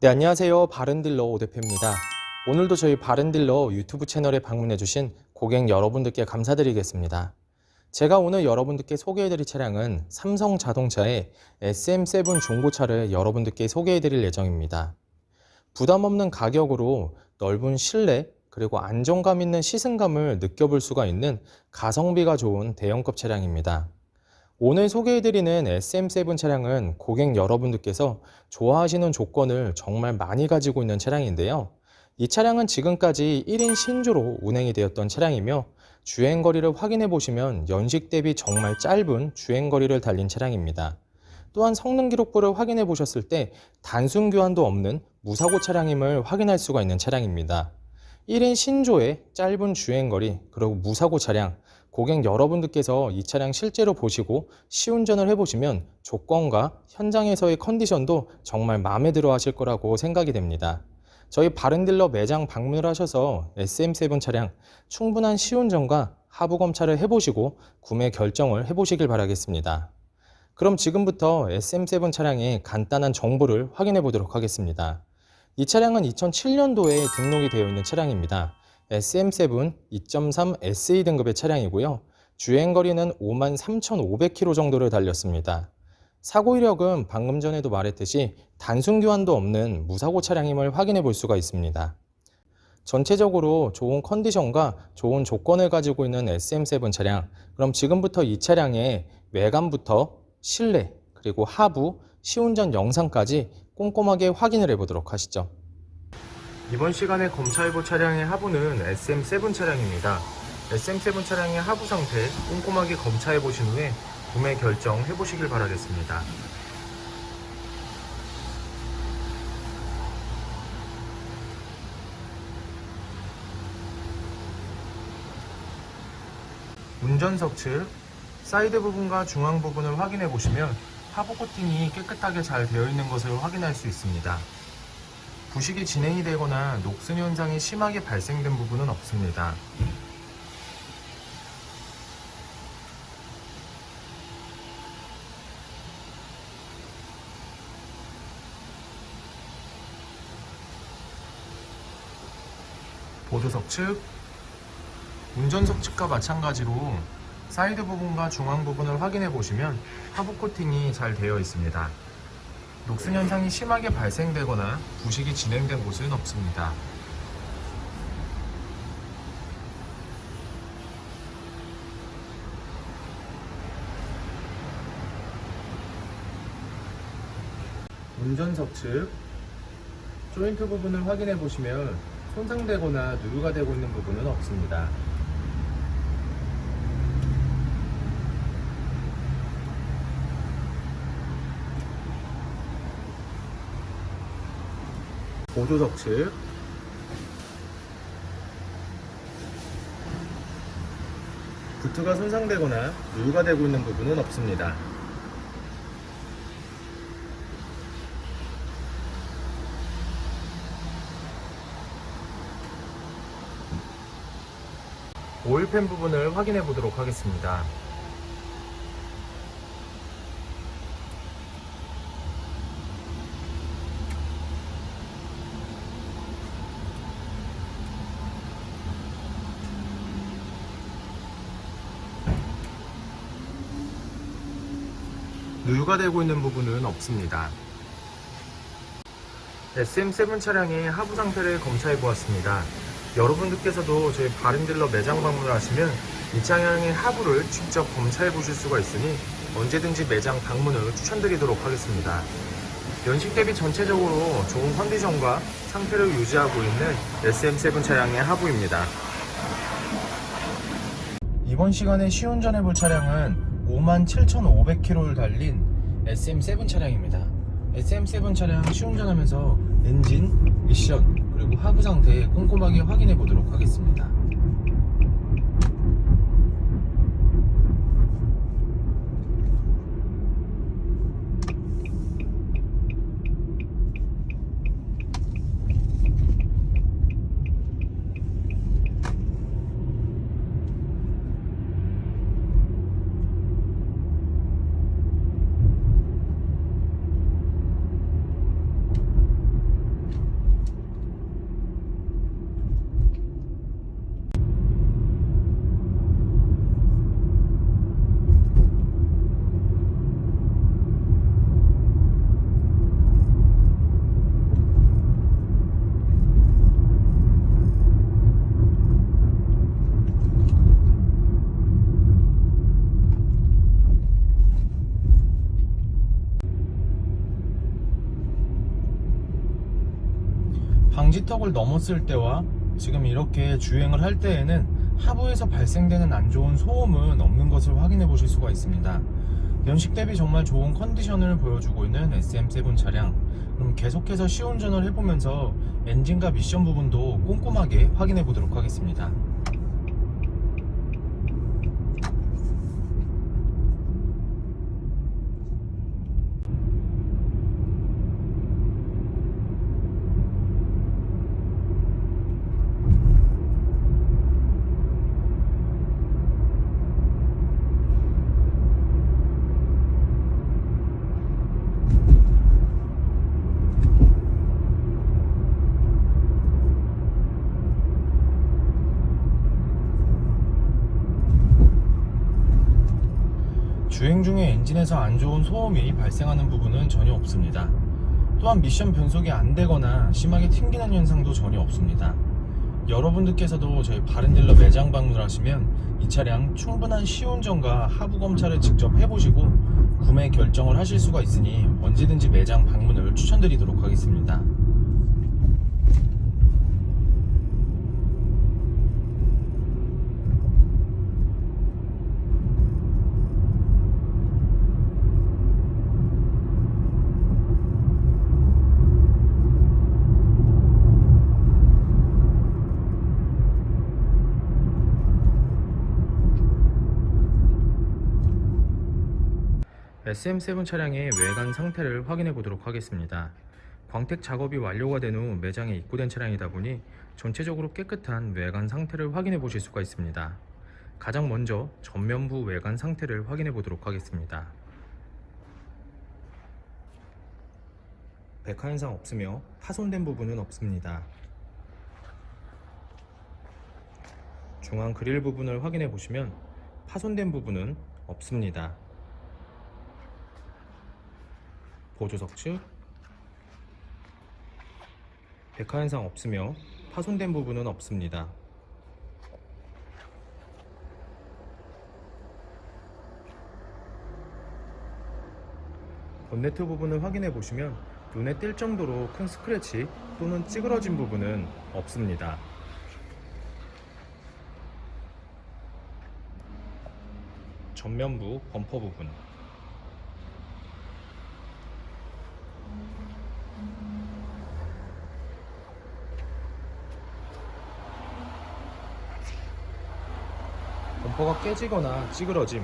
네, 안녕하세요. 바른딜러 오대표입니다. 오늘도 저희 바른딜러 유튜브 채널에 방문해주신 고객 여러분들께 감사드리겠습니다. 제가 오늘 여러분들께 소개해드릴 차량은 삼성자동차의 SM7 중고차를 여러분들께 소개해드릴 예정입니다. 부담 없는 가격으로 넓은 실내 그리고 안정감 있는 시승감을 느껴볼 수가 있는 가성비가 좋은 대형급 차량입니다. 오늘 소개해드리는 SM7 차량은 고객 여러분들께서 좋아하시는 조건을 정말 많이 가지고 있는 차량인데요. 이 차량은 지금까지 1인 신조로 운행이 되었던 차량이며 주행거리를 확인해 보시면 연식 대비 정말 짧은 주행거리를 달린 차량입니다. 또한 성능 기록부를 확인해 보셨을 때 단순 교환도 없는 무사고 차량임을 확인할 수가 있는 차량입니다. 1인 신조의 짧은 주행거리 그리고 무사고 차량, 고객 여러분들께서 이 차량 실제로 보시고 시운전을 해보시면 조건과 현장에서의 컨디션도 정말 마음에 들어 하실 거라고 생각이 됩니다. 저희 바른딜러 매장 방문을 하셔서 SM7 차량 충분한 시운전과 하부 검차를 해보시고 구매 결정을 해보시길 바라겠습니다. 그럼 지금부터 SM7 차량의 간단한 정보를 확인해 보도록 하겠습니다. 이 차량은 2007년도에 등록이 되어 있는 차량입니다. SM7 2.3 SE 등급의 차량이고요. 주행거리는 53,500km 정도를 달렸습니다. 사고 이력은 방금 전에도 말했듯이 단순 교환도 없는 무사고 차량임을 확인해 볼 수가 있습니다. 전체적으로 좋은 컨디션과 좋은 조건을 가지고 있는 SM7 차량, 그럼 지금부터 이 차량의 외관부터 실내 그리고 하부, 시운전 영상까지 꼼꼼하게 확인을 해보도록 하시죠. 이번 시간에 검차해볼 차량의 하부는 SM7 차량입니다. SM7 차량의 하부 상태 꼼꼼하게 검차해보신 후에 구매 결정해보시길 바라겠습니다. 운전석 측 사이드 부분과 중앙 부분을 확인해 보시면 하부 코팅이 깨끗하게 잘 되어 있는 것을 확인할 수 있습니다. 부식이 진행이 되거나 녹슨 현상이 심하게 발생된 부분은 없습니다. 보조석 측, 운전석 측과 마찬가지로 사이드 부분과 중앙 부분을 확인해 보시면 하부 코팅이 잘 되어 있습니다. 녹슨 현상이 심하게 발생되거나 부식이 진행된 곳은 없습니다. 운전석 측 조인트 부분을 확인해 보시면 손상되거나 누유가 되고 있는 부분은 없습니다. 보조석 측 부트가 손상되거나 누유가 되고 있는 부분은 없습니다. 오일팬 부분을 확인해 보도록 하겠습니다. 누유가 되고 있는 부분은 없습니다. SM7 차량의 하부 상태를 검사해 보았습니다. 여러분들께서도 저희 바른딜러 매장 방문을 하시면 이 차량의 하부를 직접 검사해 보실 수가 있으니 언제든지 매장 방문을 추천드리도록 하겠습니다. 연식 대비 전체적으로 좋은 컨디션과 상태를 유지하고 있는 SM7 차량의 하부입니다. 이번 시간에 시운전해 볼 차량은 57,500km를 달린 SM7 차량입니다. SM7 차량 시운전하면서 엔진, 미션, 그리고 하부 상태 꼼꼼하게 확인해 보도록 하겠습니다. 방지턱을 넘었을 때와 지금 이렇게 주행을 할 때에는 하부에서 발생되는 안 좋은 소음은 없는 것을 확인해 보실 수가 있습니다. 연식 대비 정말 좋은 컨디션을 보여주고 있는 SM7 차량. 그럼 계속해서 시운전을 해보면서 엔진과 미션 부분도 꼼꼼하게 확인해 보도록 하겠습니다. 주행 중에 엔진에서 안 좋은 소음이 발생하는 부분은 전혀 없습니다. 또한 미션 변속이 안 되거나 심하게 튕기는 현상도 전혀 없습니다. 여러분들께서도 저희 바른딜러 매장 방문을 하시면 이 차량 충분한 시운전과 하부 검찰을 직접 해보시고 구매 결정을 하실 수가 있으니 언제든지 매장 방문을 추천드리도록 하겠습니다. SM7 차량의 외관 상태를 확인해 보도록 하겠습니다. 광택 작업이 완료가 된 후 매장에 입고된 차량이다 보니 전체적으로 깨끗한 외관 상태를 확인해 보실 수가 있습니다. 가장 먼저 전면부 외관 상태를 확인해 보도록 하겠습니다. 백화 현상 없으며 파손된 부분은 없습니다. 중앙 그릴 부분을 확인해 보시면 파손된 부분은 없습니다. 보조석 측 백화 현상 없으며 파손된 부분은 없습니다. 본네트 부분을 확인해 보시면 눈에 띌 정도로 큰 스크래치 또는 찌그러진 부분은 없습니다. 전면부 범퍼 부분 범퍼가 깨지거나 찌그러짐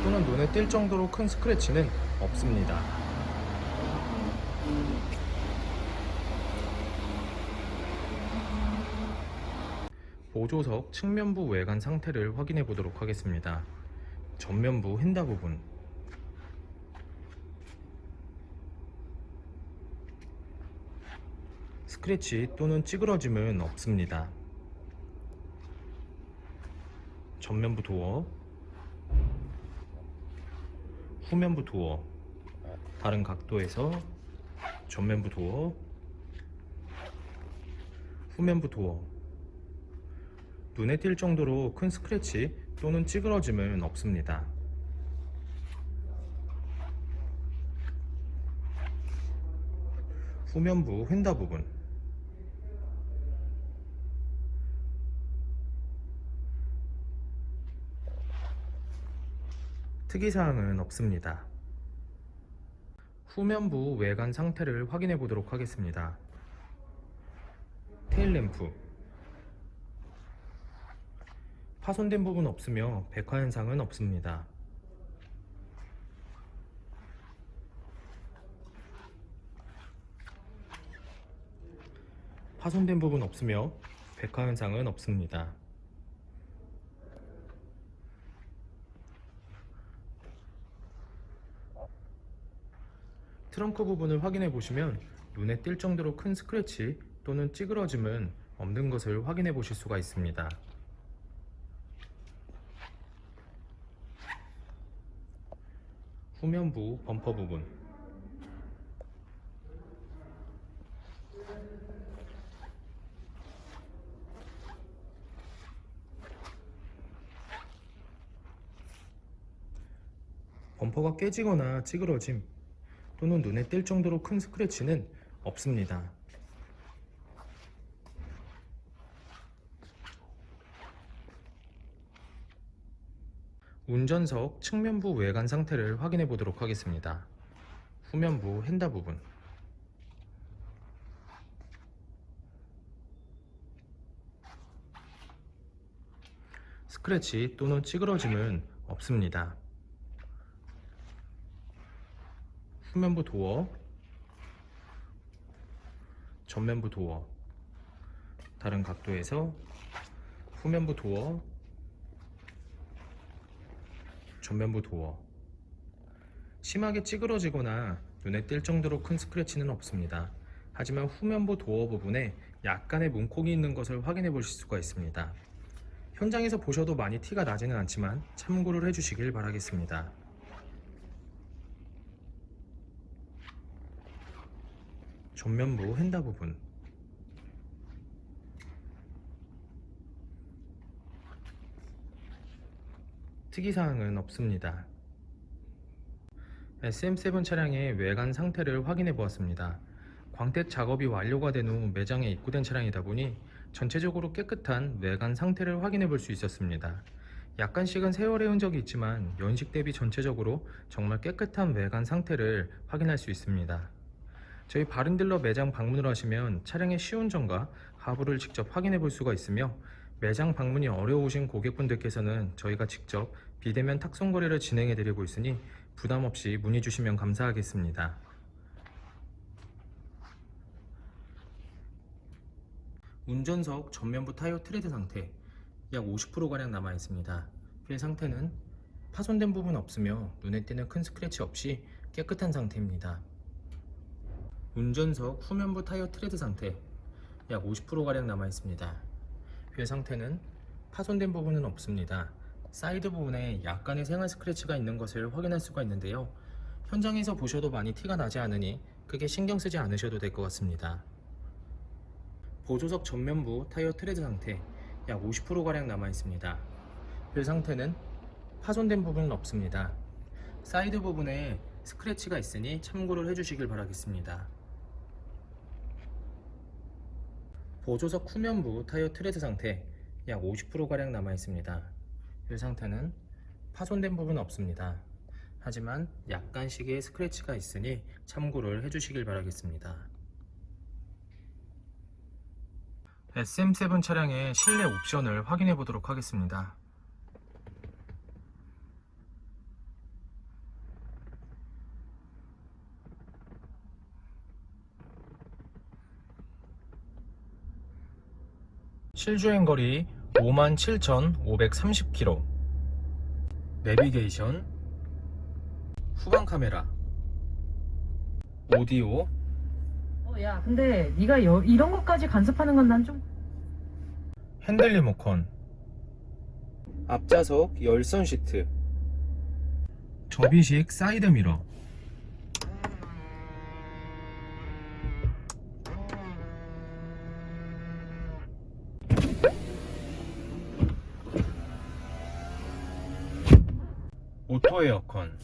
또는 눈에 띌 정도로 큰 스크래치는 없습니다. 보조석 측면부 외관 상태를 확인해 보도록 하겠습니다. 전면부 휀다 부분 스크래치 또는 찌그러짐은 없습니다. 전면부 도어, 후면부 도어, 다른 각도에서 전면부 도어, 후면부 도어, 눈에 띌 정도로 큰 스크래치 또는 찌그러짐은 없습니다. 후면부 휀다 부분 특이사항은 없습니다. 후면부 외관 상태를 확인해 보도록 하겠습니다. 테일램프 파손된 부분 없으며 백화 현상은 없습니다. 파손된 부분 없으며 백화 현상은 없습니다. 트렁크 부분을 확인해 보시면 눈에 띌 정도로 큰 스크래치 또는 찌그러짐은 없는 것을 확인해 보실 수가 있습니다. 후면부 범퍼 부분 범퍼가 깨지거나 찌그러짐 또는 눈에 띌 정도로 큰 스크래치는 없습니다. 운전석 측면부 외관 상태를 확인해 보도록 하겠습니다. 후면부 핸다 부분, 스크래치 또는 찌그러짐은 없습니다. 후면부 도어, 전면부 도어, 다른 각도에서 후면부 도어, 전면부 도어. 심하게 찌그러지거나 눈에 띌 정도로 큰 스크래치는 없습니다. 하지만 후면부 도어 부분에 약간의 문콕이 있는 것을 확인해 보실 수가 있습니다. 현장에서 보셔도 많이 티가 나지는 않지만 참고를 해주시길 바라겠습니다. 전면부 핸다 부분, 특이사항은 없습니다. SM7 차량의 외관 상태를 확인해 보았습니다. 광택 작업이 완료가 된 후 매장에 입고된 차량이다 보니 전체적으로 깨끗한 외관 상태를 확인해 볼 수 있었습니다. 약간씩은 세월의 흔적이 있지만 연식 대비 전체적으로 정말 깨끗한 외관 상태를 확인할 수 있습니다. 저희 바른딜러 매장 방문을 하시면 차량의 시운전과 하부를 직접 확인해 볼 수가 있으며, 매장 방문이 어려우신 고객분들께서는 저희가 직접 비대면 탁송 거래를 진행해 드리고 있으니 부담 없이 문의 주시면 감사하겠습니다. 운전석 전면부 타이어 트레드 상태 약 50%가량 남아 있습니다. 휠 상태는 파손된 부분 없으며 눈에 띄는 큰 스크래치 없이 깨끗한 상태입니다. 운전석 후면부 타이어 트레드 상태 약 50%가량 남아 있습니다. 휠 상태는 파손된 부분은 없습니다. 사이드 부분에 약간의 생활 스크래치가 있는 것을 확인할 수가 있는데요. 현장에서 보셔도 많이 티가 나지 않으니 크게 신경 쓰지 않으셔도 될 것 같습니다. 보조석 전면부 타이어 트레드 상태 약 50%가량 남아 있습니다. 휠 상태는 파손된 부분은 없습니다. 사이드 부분에 스크래치가 있으니 참고를 해주시길 바라겠습니다. 보조석 후면부 타이어 트레드 상태 약 50%가량 남아 있습니다. 휠 상태는 파손된 부분은 없습니다. 하지만 약간씩의 스크래치가 있으니 참고를 해주시길 바라겠습니다. SM7 차량의 실내 옵션을 확인해 보도록 하겠습니다. 실주행거리 57,530km, 내비게이션, 후방 카메라, 오디오, 야, 근데 네가 이런 것까지 간섭하는 건 난 좀... 핸들 리모컨, 앞좌석 열선 시트, 접이식 사이드 미러, 오토 에어컨,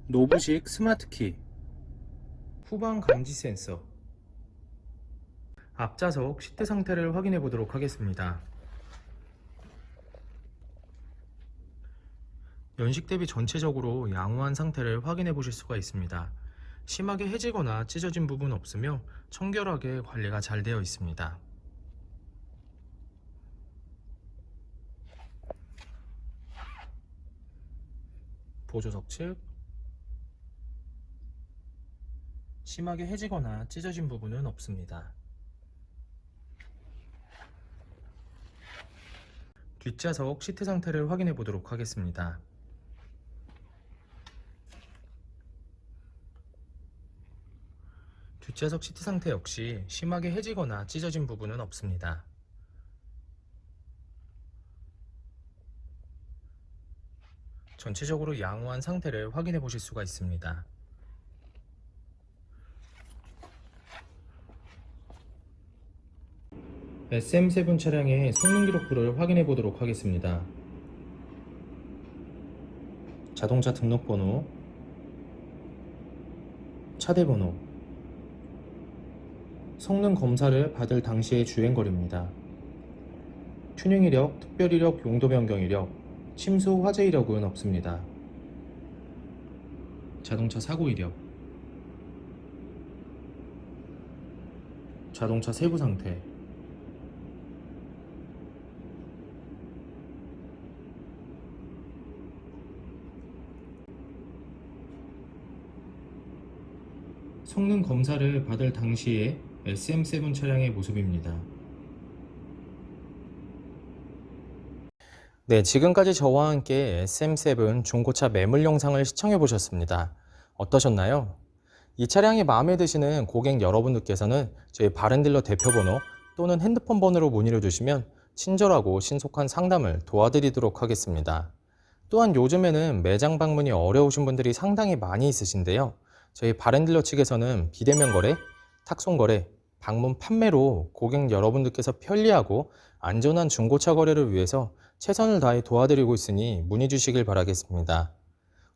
노브식 스마트키, 후방 감지 센서, 앞좌석 시트 상태를 확인해 보도록 하겠습니다. 연식 대비 전체적으로 양호한 상태를 확인해 보실 수가 있습니다. 심하게 해지거나 찢어진 부분 없으며 청결하게 관리가 잘 되어 있습니다. 보조석 측 심하게 해지거나 찢어진 부분은 없습니다. 뒷좌석 시트 상태를 확인해 보도록 하겠습니다. 뒷좌석 시트 상태 역시 심하게 해지거나 찢어진 부분은 없습니다. 전체적으로 양호한 상태를 확인해 보실 수가 있습니다. SM7 차량의 성능 기록부를 확인해 보도록 하겠습니다. 자동차 등록번호, 차대번호, 성능 검사를 받을 당시의 주행거리입니다. 튜닝 이력, 특별 이력, 용도 변경 이력, 침수 화재 이력은 없습니다. 자동차 사고 이력, 자동차 세부 상태, 성능 검사를 받을 당시의 SM7 차량의 모습입니다. 네, 지금까지 저와 함께 SM7 중고차 매물 영상을 시청해 보셨습니다. 어떠셨나요? 이 차량이 마음에 드시는 고객 여러분들께서는 저희 바른딜러 대표번호 또는 핸드폰 번호로 문의를 주시면 친절하고 신속한 상담을 도와드리도록 하겠습니다. 또한 요즘에는 매장 방문이 어려우신 분들이 상당히 많이 있으신데요. 저희 바른딜러 측에서는 비대면 거래, 탁송 거래, 방문 판매로 고객 여러분들께서 편리하고 안전한 중고차 거래를 위해서 최선을 다해 도와드리고 있으니 문의 주시길 바라겠습니다.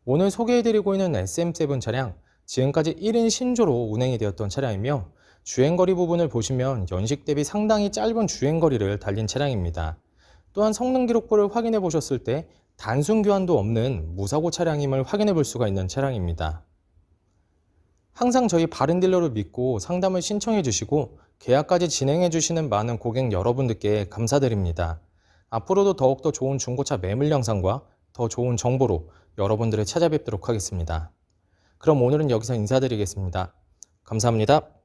오늘 소개해드리고 있는 SM7 차량, 지금까지 1인 신조로 운행이 되었던 차량이며 주행거리 부분을 보시면 연식 대비 상당히 짧은 주행거리를 달린 차량입니다. 또한 성능 기록부를 확인해 보셨을 때 단순 교환도 없는 무사고 차량임을 확인해 볼 수가 있는 차량입니다. 항상 저희 바른딜러를 믿고 상담을 신청해 주시고 계약까지 진행해 주시는 많은 고객 여러분들께 감사드립니다. 앞으로도 더욱더 좋은 중고차 매물 영상과 더 좋은 정보로 여러분들을 찾아뵙도록 하겠습니다. 그럼 오늘은 여기서 인사드리겠습니다. 감사합니다.